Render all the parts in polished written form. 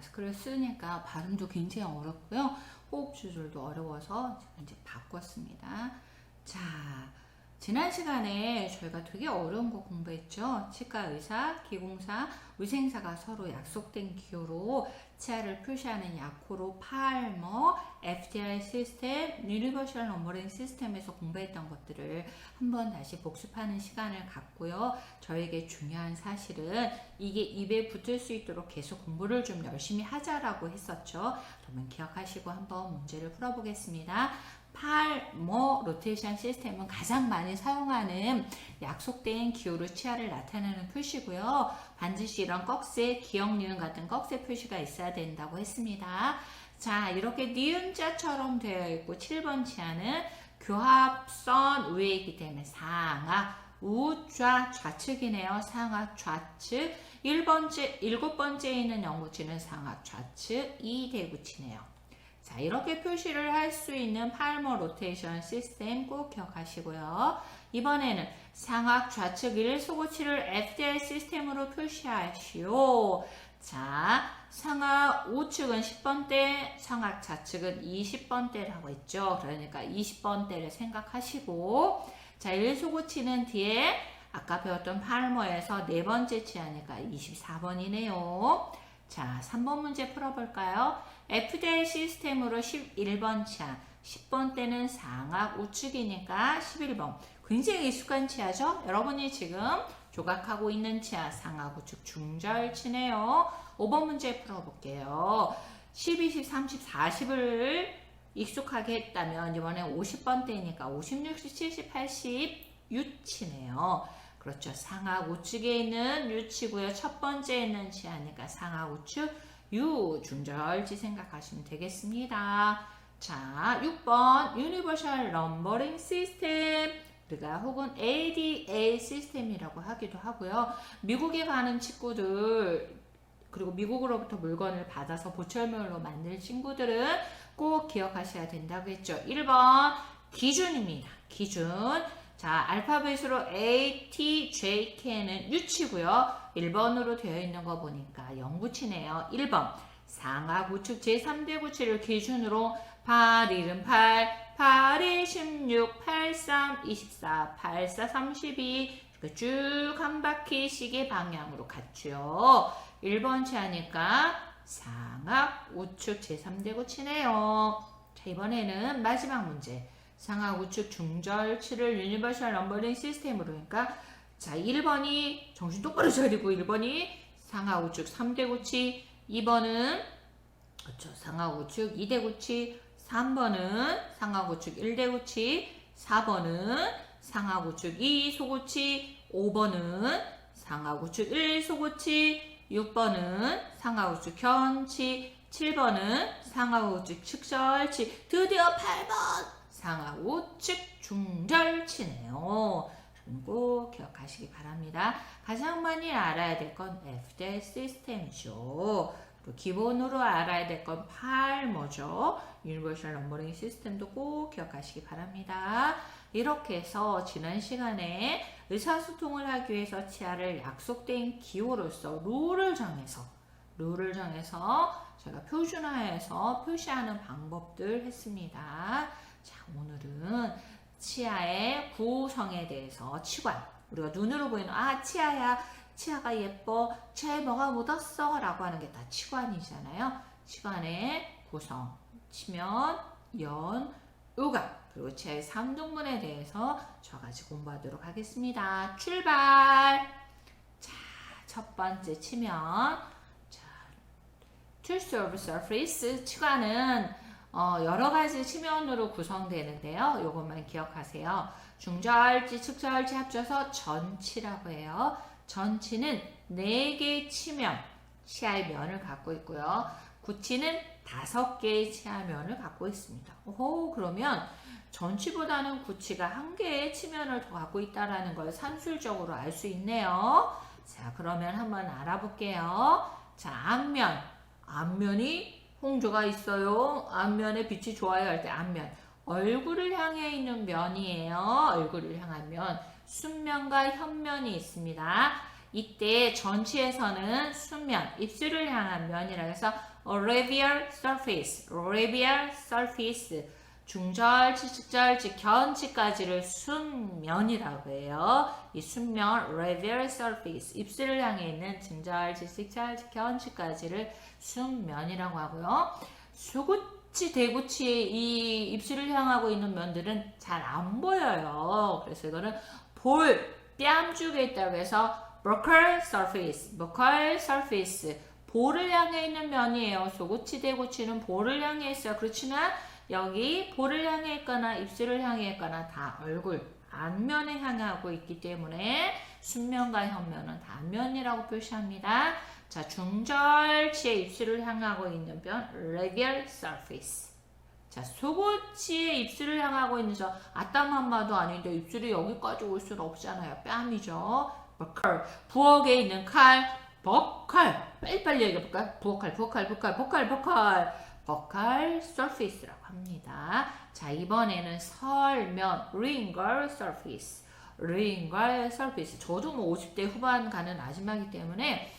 마스크를 쓰니까 발음도 굉장히 어렵고요. 호흡 조절도 어려워서 제가 이제 바꿨습니다. 자, 지난 시간에 저희가 되게 어려운 거 공부했죠. 치과 의사, 기공사, 위생사가 서로 약속된 기호로 치아를 표시하는 약호로 팔머, FTI 시스템, 유니버셜 넘버링 시스템에서 공부했던 것들을 한번 다시 복습하는 시간을 갖고요. 저에게 중요한 사실은 이게 입에 붙을 수 있도록 계속 공부를 좀 열심히 하자라고 했었죠. 그러면 기억하시고 한번 문제를 풀어보겠습니다. 팔머 로테이션 시스템은 가장 많이 사용하는 약속된 기호로 치아를 나타내는 표시고요. 반드시 이런 꺽쇠, 기역, 니은 같은 꺽쇠 표시가 있어야 된다고 했습니다. 자, 이렇게 니은자처럼 되어 있고 7번 치아는 교합선 위에 있기 때문에 상악, 우좌, 좌측이네요. 상악, 좌측. 7번째에 있는 영구치는 상악, 좌측, 이대구치네요. 자, 이렇게 표시를 할 수 있는 팔머 로테이션 시스템 꼭 기억하시고요. 이번에는 상악 좌측 1소고치를 FTI 시스템으로 표시하시오. 자, 상악 우측은 10번대, 상악 좌측은 20번대라고 했죠. 그러니까 20번대를 생각하시고, 자, 1소고치는 뒤에 아까 배웠던 팔머에서 네 번째 치아니까 24번이네요. 자, 3번 문제 풀어볼까요? FTI 시스템으로 11번 치아, 10번 때는 상악 우측이니까 11번. 굉장히 익숙한 치아죠? 여러분이 지금 조각하고 있는 치아, 상악 우측 중절치네요. 5번 문제 풀어볼게요. 10, 20, 30, 40을 익숙하게 했다면 이번에 50번 때니까 50, 60, 70, 80 유치네요. 그렇죠. 상악 우측에 있는 유치고요. 첫 번째에 있는 치아니까 상악 우측 유 중절지 생각하시면 되겠습니다. 자, 6번 유니버셜 넘버링 시스템 우리가 혹은 ADA 시스템이라고 하기도 하고요. 미국에 가는 친구들 그리고 미국으로부터 물건을 받아서 보철물로 만든 친구들은 꼭 기억하셔야 된다고 했죠. 1번 기준입니다. 기준. 자, 알파벳으로 A, T, J, K는 유치고요. 1번으로 되어 있는 거 보니까 영구치네요. 1번 상악 우측 제3대 구치를 기준으로 8, 1은 8, 8, 2, 16, 8, 3, 24, 8, 4, 32 이렇게 쭉 한 바퀴 시계 방향으로 갔죠. 1번 치하니까 상악 우측 제3대 구치네요. 자, 이번에는 마지막 문제. 상악 우측 중절치를 유니버셜 넘버링 시스템으로 그러니까 자 1번이 정신 똑바로 차리고 1번이 상악 우측 3대 구치 2번은 그렇죠. 상악 우측 2대 구치 3번은 상악 우측 1대 구치 4번은 상악 우측 2소구치 5번은 상악 우측 1소구치 6번은 상악 우측 견치 7번은 상악 우측 측절치 드디어 8번 상악 우측 중절치네요. 꼭 기억하시기 바랍니다. 가장 많이 알아야 될 건 FTI 시스템이죠. 또 기본으로 알아야 될 건 팔머죠. 유니버셜 넘버링 시스템도 꼭 기억하시기 바랍니다. 이렇게 해서 지난 시간에 의사소통을 하기 위해서 치아를 약속된 기호로서 룰을 정해서 저희가 표준화해서 표시하는 방법들 했습니다. 자, 오늘은 치아의 구성에 대해서 치관 우리가 눈으로 보이는 치아야 치아가 예뻐 치아에 뭐가 묻었어 라고 하는 게 다 치관이잖아요. 치관의 구성 치면, 연, 우각 그리고 치아의 3등분에 대해서 저같이 공부하도록 하겠습니다. 출발. 자, 첫 번째 치면 자, to serve surface 치관은 여러 가지 치면으로 구성되는데요. 이것만 기억하세요. 중절지, 측절지 합쳐서 전치라고 해요. 전치는 4개의 치면, 치아의 면을 갖고 있고요. 구치는 5개의 치아면을 갖고 있습니다. 오호, 그러면 전치보다는 구치가 1개의 치면을 더 갖고 있다는 걸 산술적으로 알 수 있네요. 자, 그러면 한번 알아볼게요. 자, 앞면이 홍조가 있어요. 앞면에 빛이 좋아요 할 때 앞면. 얼굴을 향해 있는 면이에요. 얼굴을 향한 면. 순면과 현면이 있습니다. 이때 전치에서는 순면, 입술을 향한 면이라 해서 labial surface, labial surface, 중절치, 측절치, 견치까지를 순면이라고 해요. 이 순면, labial surface, 입술을 향해 있는 중절치, 측절치, 견치까지를 순면이라고 하고요. 소구치, 대구치의 이 입술을 향하고 있는 면들은 잘 안 보여요. 그래서 이거는 뺨 쪽에 있다고 해서 buccal surface, buccal surface, 볼을 향해 있는 면이에요. 소구치, 대구치는 볼을 향해 있어요. 그렇지만 여기 볼을 향해 있거나 입술을 향해 있거나 다 얼굴 안면에 향하고 있기 때문에 순면과 현면은 단면이라고 표시합니다. 자, 중절치의 입술을 향하고 있는 면 labial surface. 자, 속옷치의 입술을 향하고 있는 저 아따맘마도 아닌데 입술이 여기까지 올 수는 없잖아요. 뺨이죠. 버컬. 부엌에 있는 칼. 버컬. 빨리빨리 얘기해볼까요? 버컬. 버컬 surface라고 합니다. 자, 이번에는 설면. lingual surface. lingual surface. 저도 뭐 50대 후반 가는 아줌마이기 때문에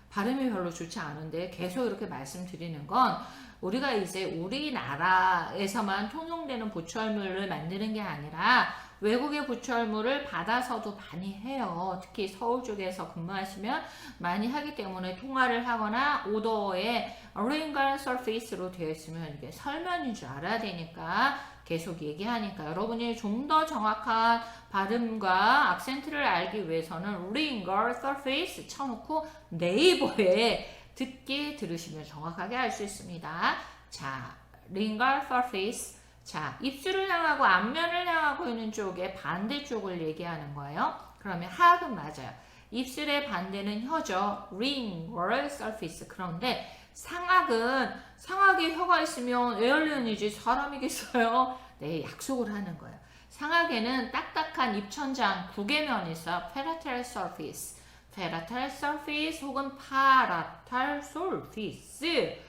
발음이 별로 좋지 않은데 계속 이렇게 말씀드리는 건 우리가 이제 우리나라에서만 통용되는 보철물을 만드는 게 아니라 외국의 보철물을 받아서도 많이 해요. 특히 서울 쪽에서 근무하시면 많이 하기 때문에 통화를 하거나 오더에 lingual surface로 되어 있으면 이게 설면인 줄 알아야 되니까 계속 얘기하니까 여러분이 좀 더 정확한 발음과 악센트를 알기 위해서는 lingual surface 쳐놓고 네이버에 듣기 들으시면 정확하게 알 수 있습니다. 자, lingual surface. 자, 입술을 향하고 앞면을 향하고 있는 쪽의 반대쪽을 얘기하는 거예요. 그러면 하악은 맞아요. 입술의 반대는 혀죠. lingual surface. 그런데 상악에 혀가 있으면 에얼리언이지 사람이겠어요? 네, 약속을 하는 거예요. 상악에는 딱딱한 입천장 구개면이 있어요. palatal surface. palatal surface 혹은 palatal surface.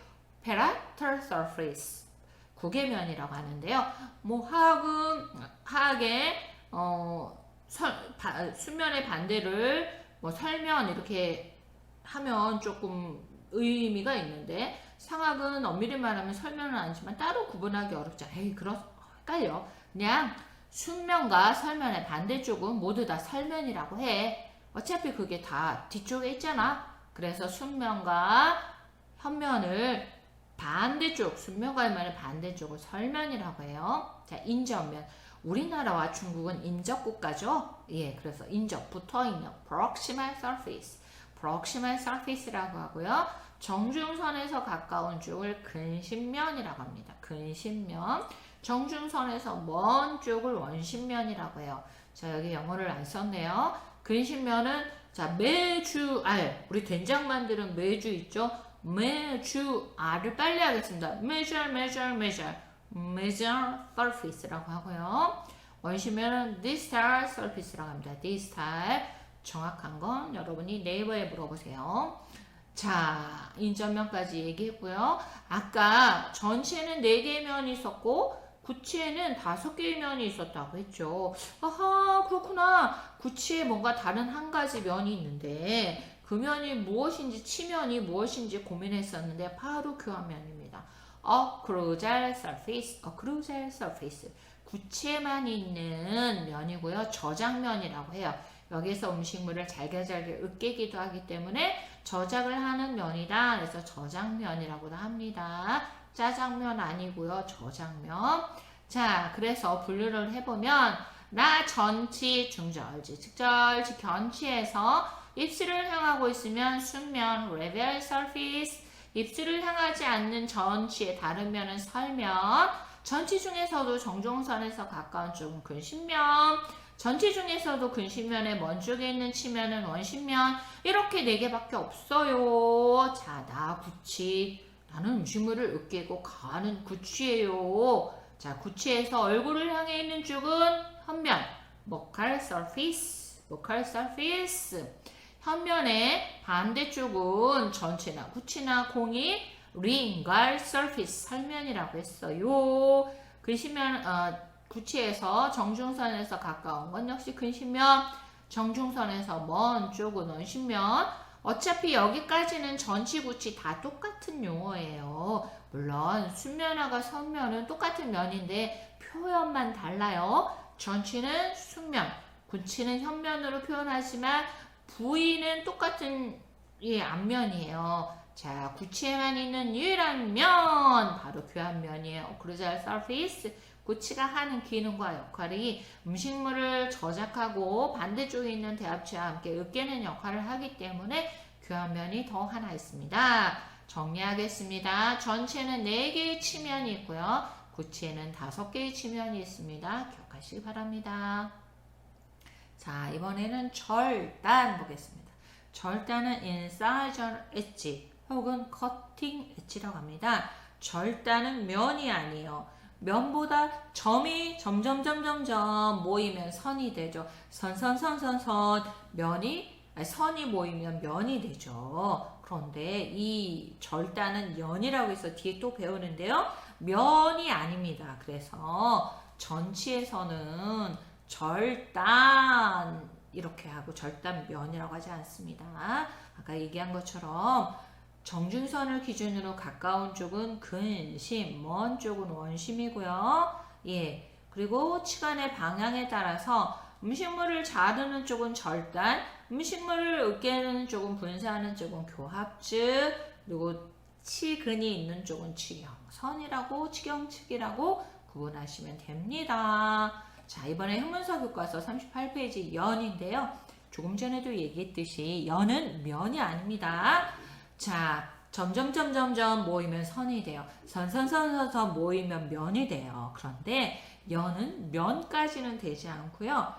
palatal surface. 구개면이라고 하는데요. 뭐 하악의 순면의 반대를 뭐 설면 이렇게 하면 조금 의미가 있는데 상악은 엄밀히 말하면 설면은 아니지만 따로 구분하기 어렵죠. 헷갈려. 그냥 순면과 설면의 반대쪽은 모두 다 설면이라고 해. 어차피 그게 다 뒤쪽에 있잖아. 그래서 순면과 현면을 반대쪽, 순면과 현면의 반대쪽을 설면이라고 해요. 자, 인접면. 우리나라와 중국은 인접국가죠. 예, 그래서 인접, 붙어있는 proximal surface. proximal surface라고 하고요. 정중선에서 가까운 쪽을 근심면이라고 합니다. 근심면. 정중선에서 먼 쪽을 원심면이라고 해요. 자, 여기 영어를 안 썼네요. 근심면은 자, 메주알. 우리 된장 만드는 메주 있죠? 메주알을 빨리 하겠습니다. measure surface라고 하고요. 원심면은 distal surface라고 합니다. distal. 정확한 건 여러분이 네이버에 물어보세요. 자, 인접면까지 얘기했고요. 아까 전체는 4개의 면이 있었고 구치에는 5개의 면이 있었다고 했죠. 아하, 그렇구나. 구치에 뭔가 다른 한 가지 면이 있는데 그 면이 무엇인지, 치면이 무엇인지 고민했었는데 바로 교환면입니다. occlusal surface, occlusal surface. 구치에만 있는 면이고요. 저장면이라고 해요. 여기서 음식물을 잘게 으깨기도 하기 때문에 저작을 하는 면이다. 그래서 저장면이라고도 합니다. 짜장면 아니고요. 저장면. 자, 그래서 분류를 해보면 나 전치, 중절치, 측절치, 견치에서 입술을 향하고 있으면 순면, labial surface. 입술을 향하지 않는 전치의 다른 면은 설면. 전치 중에서도 정중선에서 가까운 쪽은 근심면. 전치 중에서도 근심면의 먼 쪽에 있는 치면은 원심면. 이렇게 4개밖에 없어요. 자, 나 구치. 나는 음식물을 으깨고 가는 구치예요. 자, 구치에서 얼굴을 향해 있는 쪽은 현면. buccal surface. buccal surface. 현면의 반대쪽은 전체나 구치나 공이 lingual surface. 설면이라고 했어요. 근심면, 구치에서 정중선에서 가까운 건 역시 근심면. 정중선에서 먼 쪽은 원심면. 어차피 여기까지는 전치, 구치 다 똑같은 용어예요. 물론 순면하고 선면은 똑같은 면인데 표현만 달라요. 전치는 순면, 구치는 현면으로 표현하지만 부위는 똑같은 앞면이에요. 자, 구치에만 있는 유일한 면 바로 교합면이에요. 오클루잘 서피스. 구치가 하는 기능과 역할이 음식물을 저작하고 반대쪽에 있는 대합체와 함께 으깨는 역할을 하기 때문에 교합면이 더 하나 있습니다. 정리하겠습니다. 전체는 4개의 치면이 있고요. 구치에는 5개의 치면이 있습니다. 기억하시기 바랍니다. 자, 이번에는 절단 보겠습니다. 절단은 incisor 엣지 혹은 cutting 엣지라고 합니다. 절단은 면이 아니에요. 면보다 점이 점점 모이면 선이 되죠. 선이 모이면 면이 되죠. 그런데 이 절단은 면이라고 해서 뒤에 또 배우는데요. 면이 아닙니다. 그래서 전치에서는 절단 이렇게 하고 절단면이라고 하지 않습니다. 아까 얘기한 것처럼 정중선을 기준으로 가까운 쪽은 근심, 먼 쪽은 원심이고요. 예. 그리고 치관의 방향에 따라서 음식물을 자르는 쪽은 절단, 음식물을 으깨는 쪽은 분사하는 쪽은 교합즉, 그리고 치근이 있는 쪽은 치경선이라고 치경측이라고 구분하시면 됩니다. 자, 이번에 형문서 교과서 38페이지 연인데요. 조금 전에도 얘기했듯이 연은 면이 아닙니다. 자, 점점 모이면 선이 돼요. 선 모이면 면이 돼요. 그런데 연은 면까지는 되지 않고요.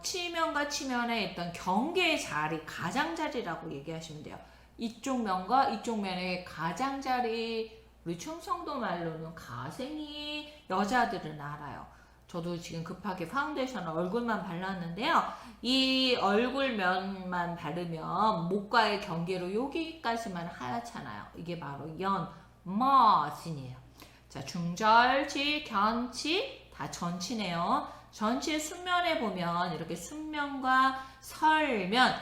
치면과 치면의 어떤 경계의 자리, 가장자리라고 얘기하시면 돼요. 이쪽 면과 이쪽 면의 가장자리, 우리 충청도 말로는 가생이 여자들은 알아요. 저도 지금 급하게 파운데이션 얼굴만 발랐는데요. 이 얼굴면만 바르면 목과의 경계로 여기까지만 하얗잖아요. 이게 바로 연머진이에요. 자, 중절치, 견치 다 전치네요. 전치의 순면에 보면 이렇게 순면과 설면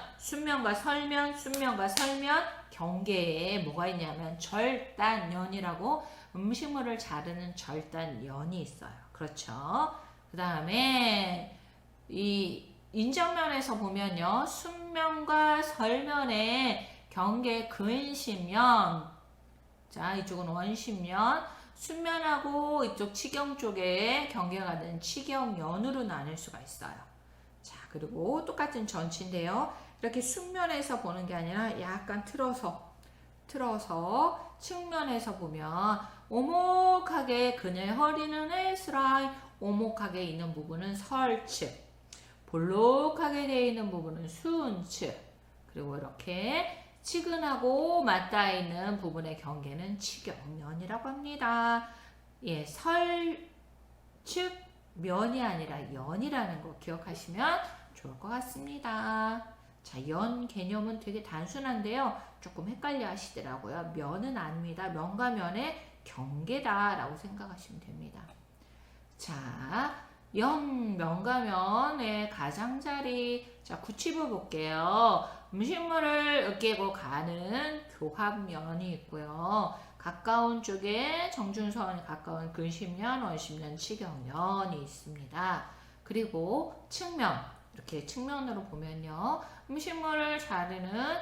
경계에 뭐가 있냐면 절단연이라고 음식물을 자르는 절단연이 있어요. 그렇죠? 그 다음에 이 인정면에서 보면요. 순면과 설면의 경계 근심면. 자, 이쪽은 원심면. 순면하고 이쪽 치경 쪽에 경계가 된 치경연으로 나눌 수가 있어요. 자, 그리고 똑같은 전치인데요. 이렇게 순면에서 보는 게 아니라 약간 틀어서 측면에서 보면 오목하게 그녀의 허리는 S라인, 오목하게 있는 부분은 설측, 볼록하게 되어 있는 부분은 순측, 그리고 이렇게 치근하고 맞닿아 있는 부분의 경계는 치경면이라고 합니다. 예, 설측 면이 아니라 연이라는 거 기억하시면 좋을 것 같습니다. 자, 연 개념은 되게 단순한데요. 조금 헷갈려 하시더라고요. 면은 아닙니다. 면과 면의 경계다라고 생각하시면 됩니다. 자, 면과 면의 가장자리. 자, 구치부 볼게요. 음식물을 으깨고 가는 교합면이 있고요. 가까운 쪽에 정중선이 가까운 근심면, 원심면, 치경면이 있습니다. 그리고 측면, 이렇게 측면으로 보면요. 음식물을 자르는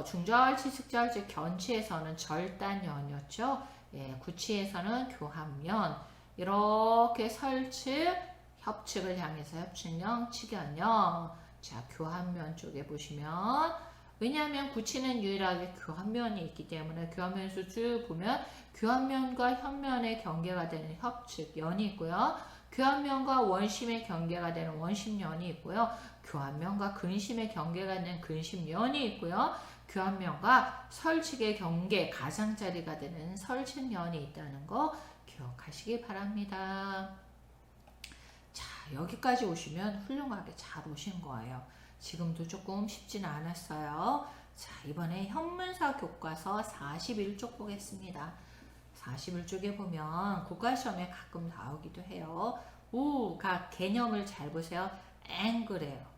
중절치, 측절치, 견치에서는 절단연이었죠. 예, 구치에서는 교합면. 이렇게 설측, 협측을 향해서 협측형, 치견형. 자, 교합면 쪽에 보시면 왜냐하면 구치는 유일하게 교합면이 있기 때문에 교합면에서 쭉 보면 교합면과 현면의 경계가 되는 협측연이 있고요. 교합면과 원심의 경계가 되는 원심연이 있고요. 교합면과 근심의 경계가 되는 근심연이 있고요. 교합면과 설측의 경계, 가장자리가 되는 설측연이 있다는 거 기억하시기 바랍니다. 자, 여기까지 오시면 훌륭하게 잘 오신 거예요. 지금도 조금 쉽지는 않았어요. 자, 이번에 현문사 교과서 41쪽 보겠습니다. 41쪽에 보면 국가시험에 가끔 나오기도 해요. 각 개념을 잘 보세요. 앵글이에요.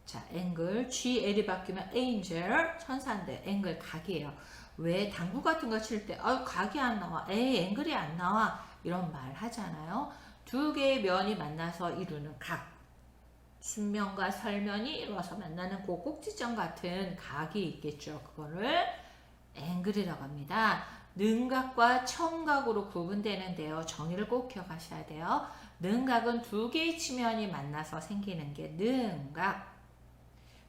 자, 앵글 GL이 바뀌면 angel 천사인데 앵글 각이에요. 왜 당구 같은 거 칠 때 각이 안 나와, 앵글이 안 나와 이런 말 하잖아요. 두 개의 면이 만나서 이루는 각, 순면과 설면이 이루어서 만나는 그 꼭지점 같은 각이 있겠죠. 그거를 앵글이라고 합니다. 능각과 청각으로 구분되는데요. 정의를 꼭 기억하셔야 돼요. 능각은 두 개의 치면이 만나서 생기는 게 능각.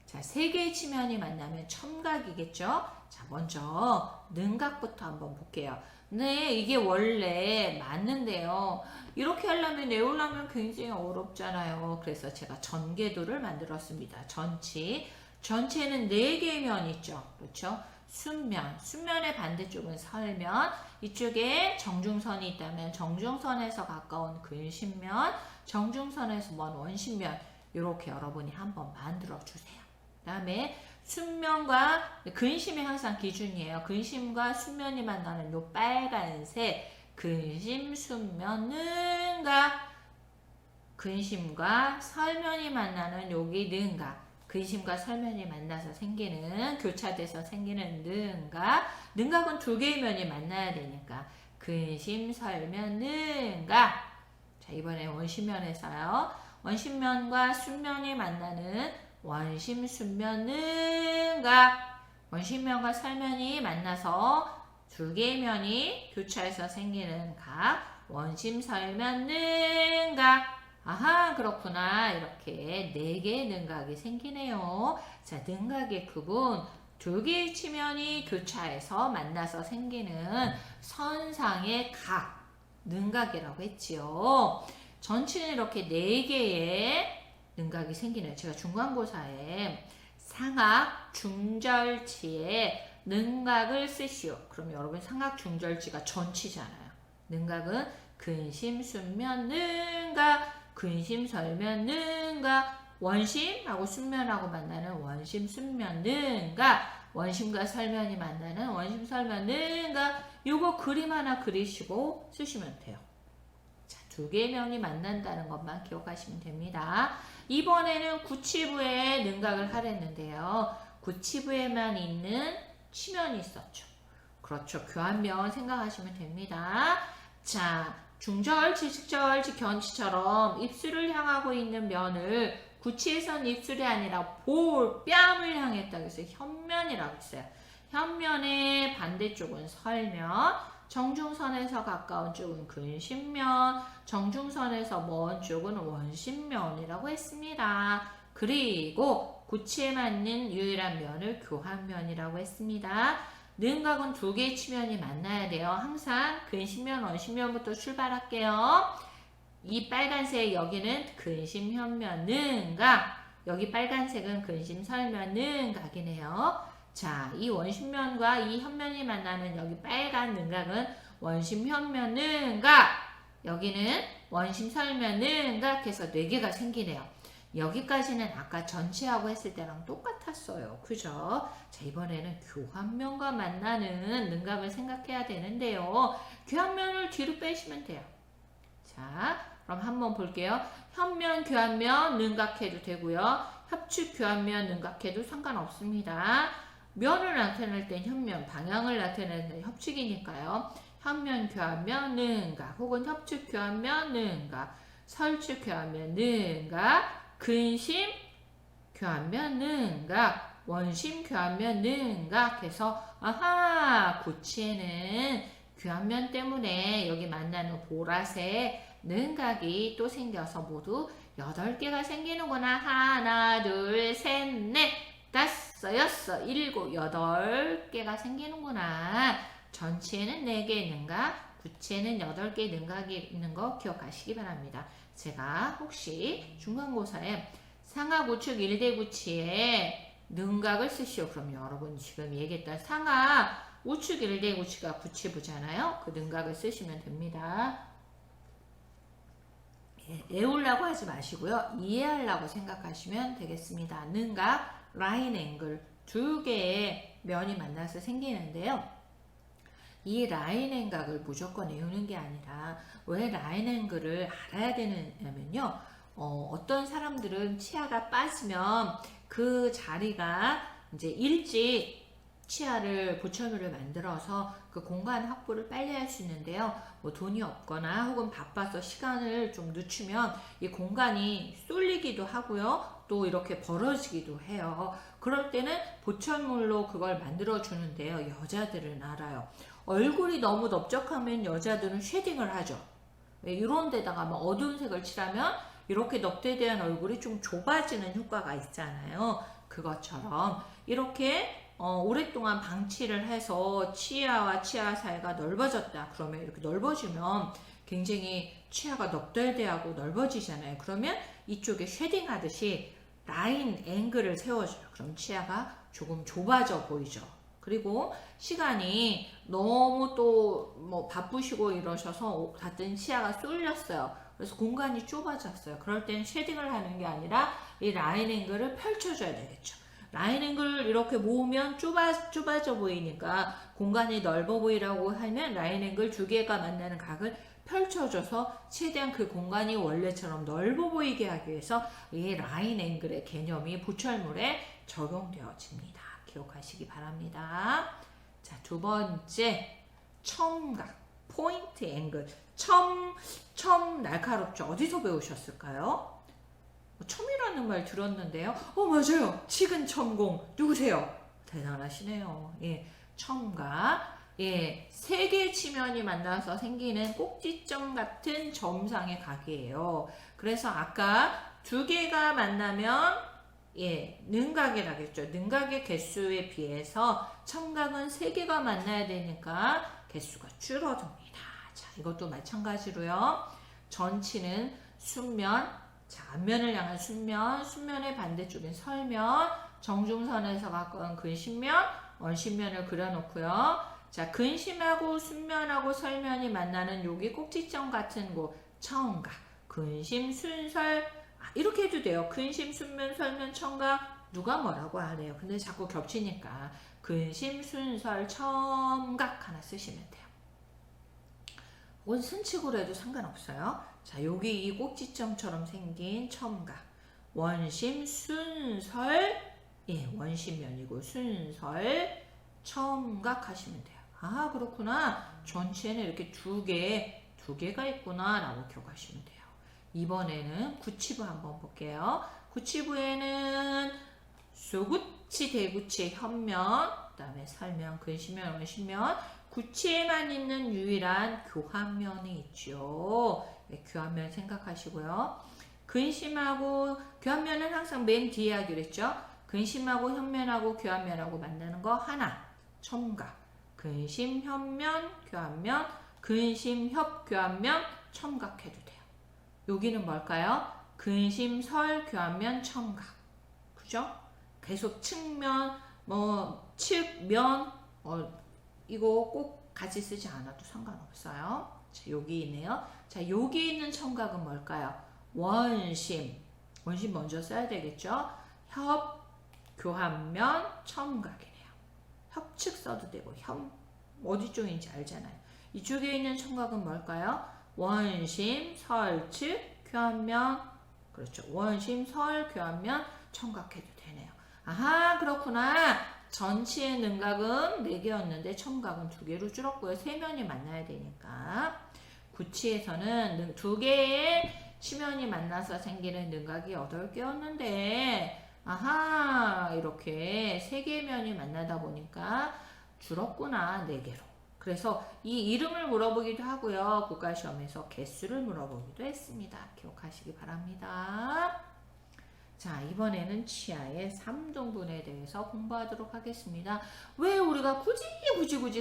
자, 세 개의 치면이 만나면 첨각이겠죠. 자, 먼저 능각부터 한번 볼게요. 네, 이게 원래 맞는데요. 이렇게 하려면 외우려면 굉장히 어렵잖아요. 그래서 제가 전개도를 만들었습니다. 전체는 4개의 면이 있죠. 그렇죠? 순면의 반대쪽은 설면, 이쪽에 정중선이 있다면 정중선에서 가까운 근심면, 정중선에서 먼 원심면, 이렇게 여러분이 한번 만들어 주세요. 그 다음에 순면과 근심이 항상 기준이에요. 근심과 순면이 만나는 요 빨간색 근심, 순면, 능각. 근심과 설면이 만나는 여기 능각. 근심과 설면이 만나서 생기는, 교차돼서 생기는 능각. 능각은 두 개의 면이 만나야 되니까 근심, 설면, 능각. 자, 이번에 원심면에서요. 원심면과 순면이 만나는 원심, 순면, 능각. 원심면과 설면이 만나서 두 개의 면이 교차해서 생기는 각. 원심, 설면, 능각. 아하, 그렇구나. 이렇게 4개의 능각이 생기네요. 자, 능각의 구분. 두 개의 치면이 교차해서 만나서 생기는 선상의 각. 능각이라고 했지요. 전체는 이렇게 4개의 능각이 생기네요. 제가 중간고사에 상악, 중절치에 능각을 쓰시오. 그럼 여러분 상악, 중절치가 전치잖아요. 능각은 근심, 순면, 능각. 근심, 설면, 능각. 원심하고 순면하고 만나는 원심, 순면, 능각. 원심과 설면이 만나는 원심, 설면, 능각. 요거 그림 하나 그리시고 쓰시면 돼요. 자, 두 개의 면이 만난다는 것만 기억하시면 됩니다. 이번에는 구치부에 능각을 하랬는데요. 구치부에만 있는 치면이 있었죠. 그렇죠. 교환면 생각하시면 됩니다. 자, 중절치, 측절치, 견치처럼 입술을 향하고 있는 면을 구치에선 입술이 아니라 볼, 뺨을 향했다고 해서 현면이라고 했어요. 현면의 반대쪽은 설면, 정중선에서 가까운 쪽은 근심면, 정중선에서 먼 쪽은 원심면이라고 했습니다. 그리고 구치에 맞는 유일한 면을 교환면이라고 했습니다. 능각은 두 개의 치면이 만나야 돼요. 항상 근심면, 원심면부터 출발할게요. 이 빨간색 여기는 근심, 현면, 능각. 여기 빨간색은 근심, 설면, 능각이네요. 자, 이 원심면과 이 현면이 만나는 여기 빨간 능각은 원심, 현면, 능각. 여기는 원심, 설면, 능각 해서 4개가 생기네요. 여기까지는 아까 전체하고 했을 때랑 똑같았어요. 그죠? 자, 이번에는 교환면과 만나는 능각을 생각해야 되는데요. 교환면을 뒤로 빼시면 돼요. 자, 그럼 한번 볼게요. 현면, 교환면 능각해도 되고요. 협축, 교환면 능각해도 상관없습니다. 면을 나타낼 땐 현면, 방향을 나타낼 땐 협축이니까요. 현면, 교환면, 능각, 혹은 협축, 교환면, 능각, 설축, 교환면, 능각, 근심, 교환면, 능각, 원심, 교환면, 능각 해서 아하, 구치에는 교환면 때문에 여기 만나는 보라색 능각이 또 생겨서 모두 8개가 생기는구나. 하나, 둘, 셋, 넷, 다섯, 여섯, 일곱, 8개가 생기는구나. 전체에는 4개의 능각, 구체에는 8개의 능각이 있는 거 기억하시기 바랍니다. 제가 혹시 중간고사에 상하 우측 1대 구치에 능각을 쓰시오. 그럼 여러분 지금 얘기했던 상하 우측 1대 구치가 구치부잖아요. 그 능각을 쓰시면 됩니다. 외우려고 하지 마시고요. 이해하려고 생각하시면 되겠습니다. 능각, 라인 앵글 2개의 면이 만나서 생기는데요. 이 라인 앵각을 무조건 외우는 게 아니라 왜 라인 앵글을 알아야 되느냐면요. 어떤 사람들은 치아가 빠지면 그 자리가 이제 일찍 치아를 보철물을 만들어서 그 공간 확보를 빨리 할 수 있는데요. 뭐 돈이 없거나 혹은 바빠서 시간을 좀 늦추면 이 공간이 쏠리기도 하고요. 또 이렇게 벌어지기도 해요. 그럴 때는 보철물로 그걸 만들어 주는데요. 여자들은 알아요. 얼굴이 너무 넓적하면 여자들은 쉐딩을 하죠. 이런 데다가 뭐 어두운 색을 칠하면 이렇게 넉대대한 얼굴이 좀 좁아지는 효과가 있잖아요. 그것처럼 이렇게 오랫동안 방치를 해서 치아와 치아 사이가 넓어졌다. 그러면 이렇게 넓어지면 굉장히 치아가 넉대대하고 넓어지잖아요. 그러면 이쪽에 쉐딩 하듯이 라인 앵글을 세워줘요. 그럼 치아가 조금 좁아져 보이죠. 그리고 시간이 너무 또 뭐 바쁘시고 이러셔서 같은 치아가 쏠렸어요. 그래서 공간이 좁아졌어요. 그럴 땐 쉐딩을 하는 게 아니라 이 라인 앵글을 펼쳐줘야 되겠죠. 라인 앵글을 이렇게 모으면 좁아져 보이니까 공간이 넓어 보이라고 하면 라인 앵글 두 개가 만나는 각을 펼쳐줘서 최대한 그 공간이 원래처럼 넓어 보이게 하기 위해서 이 라인 앵글의 개념이 보철물에 적용되어집니다. 기억하시기 바랍니다. 자, 두 번째 첨각, 포인트 앵글. 첨 날카롭죠. 어디서 배우셨을까요? 첨이라는 말 들었는데요. 맞아요. 치근첨공 누구세요? 대단하시네요. 예, 첨각. 예, 세 개의 치면이 만나서 생기는 꼭지점 같은 점상의 각이에요. 그래서 아까 두 개가 만나면 예, 능각이라겠죠. 능각의 개수에 비해서 첨각은 세 개가 만나야 되니까 개수가 줄어듭니다. 자, 이것도 마찬가지로요. 전치는 순면, 자, 앞면을 향한 순면, 순면의 반대쪽인 설면, 정중선에서 가까운 근심면, 원심면을 그려놓고요. 자, 근심하고 순면하고 설면이 만나는 여기 꼭지점 같은 곳, 첨각, 근심, 순설, 이렇게 해도 돼요. 근심, 순면, 설면, 첨각, 누가 뭐라고 하네요. 근데 자꾸 겹치니까 근심, 순설, 첨각 하나 쓰시면 돼요. 혹은 순칙으로 해도 상관없어요. 자, 여기 이 꼭지점처럼 생긴 첨각, 원심, 순설, 예, 원심면이고 순설, 첨각 하시면 돼요. 아, 그렇구나. 전체는 이렇게 두 개가 있구나 라고 기억하시면 돼요. 이번에는 구치부 한번 볼게요. 구치부에는 소구치, 대구치, 현면, 그 다음에 설면, 근심면, 원심면, 구치에만 있는 유일한 교환면이 있죠. 네, 교환면 생각하시고요. 근심하고 교환면은 항상 맨 뒤에 하기로 했죠. 근심하고 현면하고 교환면하고 만나는 거 하나, 첨각. 근심, 현면, 교환면, 근심, 협, 교환면, 첨각해도 돼요. 여기는 뭘까요? 근심, 설, 교환면, 첨각. 그죠? 계속 측면, 측면, 이거 꼭 같이 쓰지 않아도 상관없어요. 자, 여기 있네요. 자, 여기 있는 첨각은 뭘까요? 원심. 원심 먼저 써야 되겠죠? 협, 교환면, 첨각이네요. 협측 써도 되고, 어디 쪽인지 알잖아요. 이쪽에 있는 첨각은 뭘까요? 원심, 설측, 교환면. 그렇죠. 원심, 설, 교환면, 첨각해도 되네요. 아하, 그렇구나. 전치의 능각은 4개였는데 첨각은 2개로 줄었고요. 3면이 만나야 되니까. 구치에서는 2개의 치면이 만나서 생기는 능각이 8개였는데 아하, 이렇게 3개의 면이 만나다 보니까 줄었구나. 4개로. 그래서 이 이름을 물어보기도 하고요. 국가시험에서 개수를 물어보기도 했습니다. 기억하시기 바랍니다. 자, 이번에는 치아의 3등분에 대해서 공부하도록 하겠습니다. 왜 우리가 굳이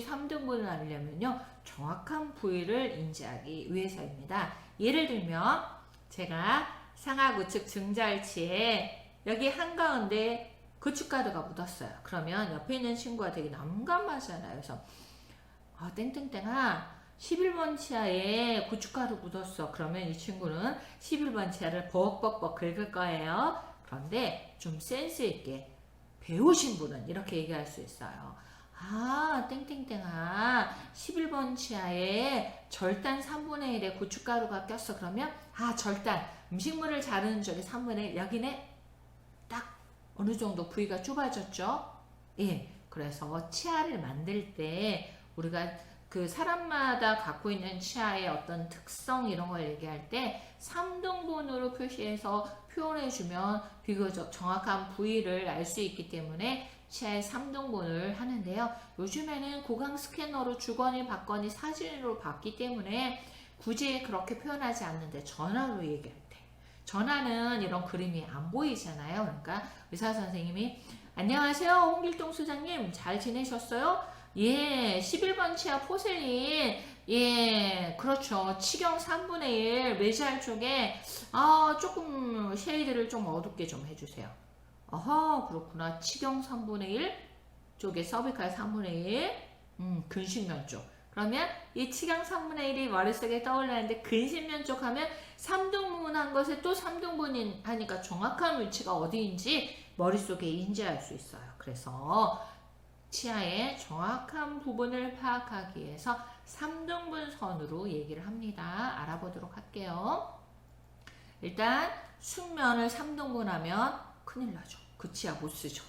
3등분을 하려면요. 정확한 부위를 인지하기 위해서입니다. 예를 들면 제가 상하구측 증자할치에 여기 한가운데 구축가루가 묻었어요. 그러면 옆에 있는 친구가 되게 난감하잖아요. 그래서 땡땡땡아 11번 치아에 고춧가루 묻었어. 그러면 이 친구는 11번 치아를 벅벅벅 긁을 거예요. 그런데 좀 센스 있게 배우신 분은 이렇게 얘기할 수 있어요. 아, 땡땡땡아 11번 치아에 절단 3분의 1의 고춧가루가 꼈어. 그러면 절단 음식물을 자르는 쪽에 3분의 1 여기네 딱 어느 정도 부위가 좁아졌죠? 예. 그래서 치아를 만들 때 우리가 그 사람마다 갖고 있는 치아의 어떤 특성 이런 걸 얘기할 때 3등분으로 표시해서 표현해주면 비교적 정확한 부위를 알 수 있기 때문에 치아의 3등분을 하는데요. 요즘에는 구강 스캐너로 주거니 받거니 사진으로 받기 때문에 굳이 그렇게 표현하지 않는데 전화로 얘기할 때 전화는 이런 그림이 안 보이잖아요. 그러니까 의사 선생님이 안녕하세요 홍길동 소장님 잘 지내셨어요? 예 11번 치아 포셀린 예 그렇죠 치경 3분의 1 메지알 쪽에 조금 쉐이드를 좀 어둡게 좀 해주세요. 어허 그렇구나 치경 3분의 1 쪽에 서비칼 3분의 1 근심면 쪽 그러면 이 치경 3분의 1이 머릿속에 떠올라는데 근심면 쪽 하면 3등분 한 것에 또 3등분 하니까 정확한 위치가 어디인지 머릿속에 인지할 수 있어요. 그래서 치아의 정확한 부분을 파악하기 위해서 3등분 선으로 얘기를 합니다. 알아보도록 할게요. 일단 순면을 3등분 하면 큰일 나죠. 그 치아 못 쓰죠.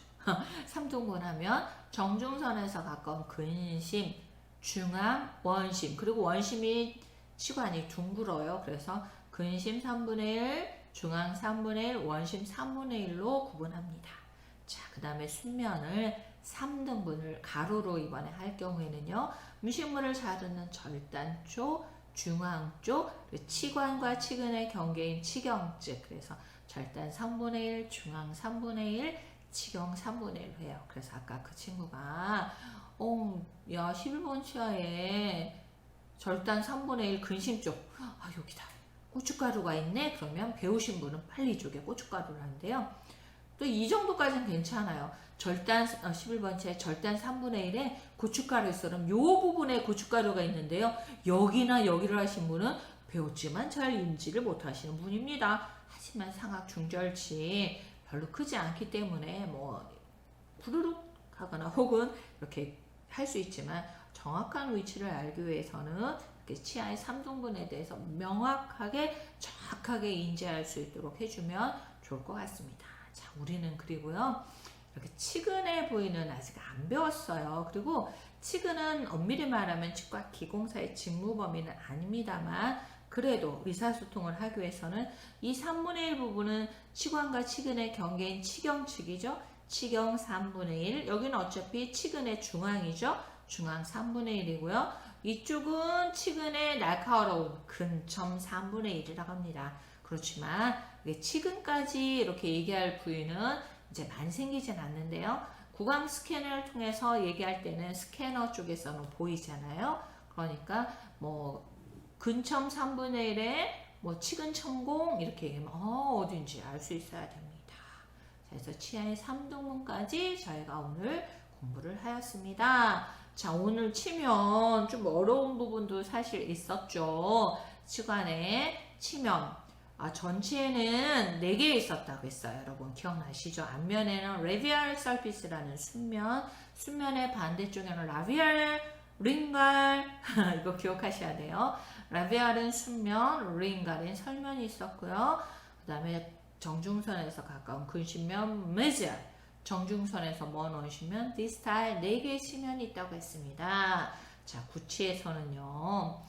3등분 하면 정중선에서 가까운 근심, 중앙, 원심 그리고 원심이 치관이 둥글어요. 그래서 근심 3분의 1, 중앙 3분의 1, 원심 3분의 1로 구분합니다. 자, 그 다음에 순면을 3등분을 가로로 이번에 할 경우에는요. 음식물을 자르는 절단 쪽, 중앙 쪽, 치관과 치근의 경계인 치경즉 그래서 절단 3분의 1, 중앙 3분의 1, 치경 3분의 1 해요. 그래서 아까 그 친구가 야 11번 치아에 절단 3분의 1 근심 쪽 여기다 고춧가루가 있네. 그러면 배우신 분은 빨리 이쪽에 고춧가루를 하는데요. 또 이 정도까지는 괜찮아요. 절단 11번째 절단 3분의 1에 고춧가루 있으면 요 부분에 고춧가루가 있는데요. 여기나 여기를 하신 분은 배웠지만 잘 인지를 못하시는 분입니다. 하지만 상악 중절치 별로 크지 않기 때문에 뭐 부르륵 하거나 혹은 이렇게 할 수 있지만 정확한 위치를 알기 위해서는 치아의 3등분에 대해서 명확하게 정확하게 인지할 수 있도록 해주면 좋을 것 같습니다. 자, 우리는 그리고요 이렇게 치근의 부위는 아직 안 배웠어요. 그리고 치근은 엄밀히 말하면 치과 기공사의 직무 범위는 아닙니다만 그래도 의사소통을 하기 위해서는 이 3분의 1 부분은 치관과 치근의 경계인 치경측이죠. 치경 3분의 1 여기는 어차피 치근의 중앙이죠. 중앙 3분의 1이고요. 이쪽은 치근의 날카로운 근점 3분의 1이라고 합니다. 그렇지만 치근까지 이렇게 얘기할 부위는 이제 많이 생기진 않는데요. 구강 스캐너를 통해서 얘기할 때는 스캐너 쪽에서는 보이잖아요. 그러니까 뭐 근점 3분의 1에 뭐 치근 천공 이렇게 얘기하면 어딘지 알 수 있어야 됩니다. 그래서 치아의 3등분까지 저희가 오늘 공부를 하였습니다. 자, 오늘 치면 좀 어려운 부분도 사실 있었죠. 치관에 치면 전체에는 4개 있었다고 했어요. 여러분 기억나시죠? 앞면에는 라비알 서피스라는 순면의 반대쪽에는 라비알 링갈 이거 기억하셔야 돼요. 라비알은 순면, 링갈은 설면이 있었고요. 그 다음에 정중선에서 가까운 근심면 메지알, 정중선에서 먼 원심면 디스탈 4개의 치면이 있다고 했습니다. 자, 구치에서는요.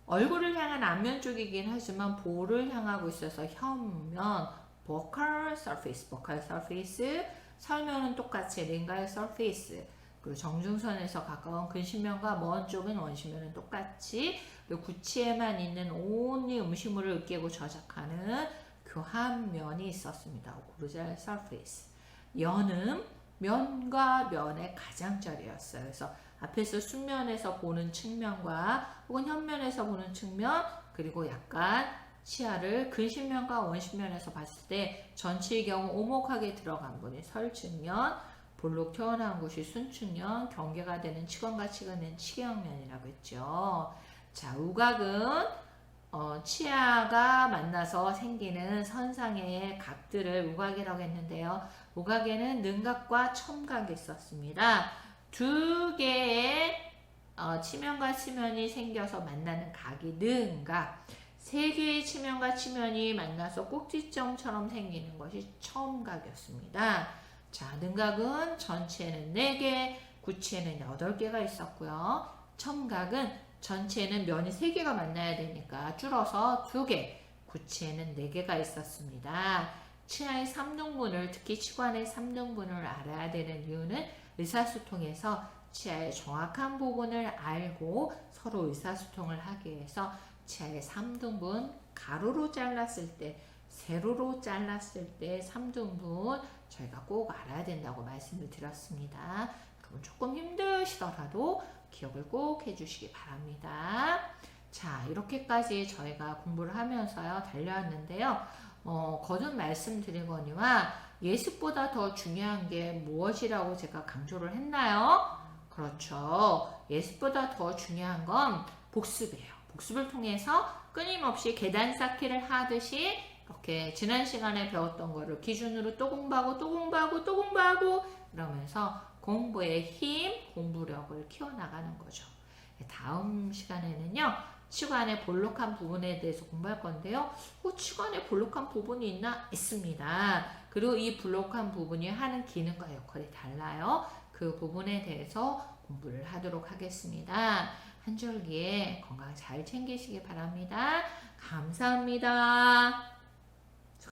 얼굴을 향한 앞면 쪽이긴 하지만 볼을 향하고 있어서 혀면 vocal surface, 설면은 똑같이 링갈 surface, 그리고 정중선에서 가까운 근심면과 먼 쪽은 원심면은 똑같이 그리고 구치에만 있는 온리 음식물을 으깨고 저작하는 교합면이 있었습니다. 오클루잘 surface. 연은 면과 면의 가장자리였어요. 그래서 앞에서 순면에서 보는 측면과 혹은 현면에서 보는 측면 그리고 약간 치아를 근심면과 원심면에서 봤을 때 전치의 경우 오목하게 들어간 부분이 설측면, 볼록 튀어나온 곳이 순측면, 경계가 되는 치건과 치근은 치경면이라고 했죠. 자, 우각은 치아가 만나서 생기는 선상의 각들을 우각이라고 했는데요. 우각에는 능각과 첨각이 있었습니다. 2개의 치면과 치면이 생겨서 만나는 각이 능각, 세 개의 치면과 치면이 만나서 꼭지점처럼 생기는 것이 첨각이었습니다. 자, 능각은 전체에는 4개, 구체에는 8개가 있었고요. 첨각은 전체에는 면이 3개가 만나야 되니까 줄어서 2개, 구체에는 4개가 있었습니다. 치아의 3등분을, 특히 치관의 3등분을 알아야 되는 이유는 의사소통에서 치아의 정확한 부분을 알고 서로 의사소통을 하기 위해서 치아의 3등분, 가로로 잘랐을 때, 세로로 잘랐을 때 3등분 저희가 꼭 알아야 된다고 말씀을 드렸습니다. 그럼 조금 힘드시더라도 기억을 꼭 해주시기 바랍니다. 자, 이렇게까지 저희가 공부를 하면서요 달려왔는데요. 거듭 말씀드리거니와 예습보다 더 중요한 게 무엇이라고 제가 강조를 했나요? 그렇죠. 예습보다 더 중요한 건 복습이에요. 복습을 통해서 끊임없이 계단 쌓기를 하듯이 이렇게 지난 시간에 배웠던 거를 기준으로 또 공부하고 또 공부하고 또 공부하고 그러면서 공부의 힘, 공부력을 키워나가는 거죠. 다음 시간에는요. 치관의 볼록한 부분에 대해서 공부할 건데요. 치관에 볼록한 부분이 있나? 있습니다. 그리고 이 볼록한 부분이 하는 기능과 역할이 달라요. 그 부분에 대해서 공부를 하도록 하겠습니다. 한 줄기에 건강 잘 챙기시기 바랍니다. 감사합니다.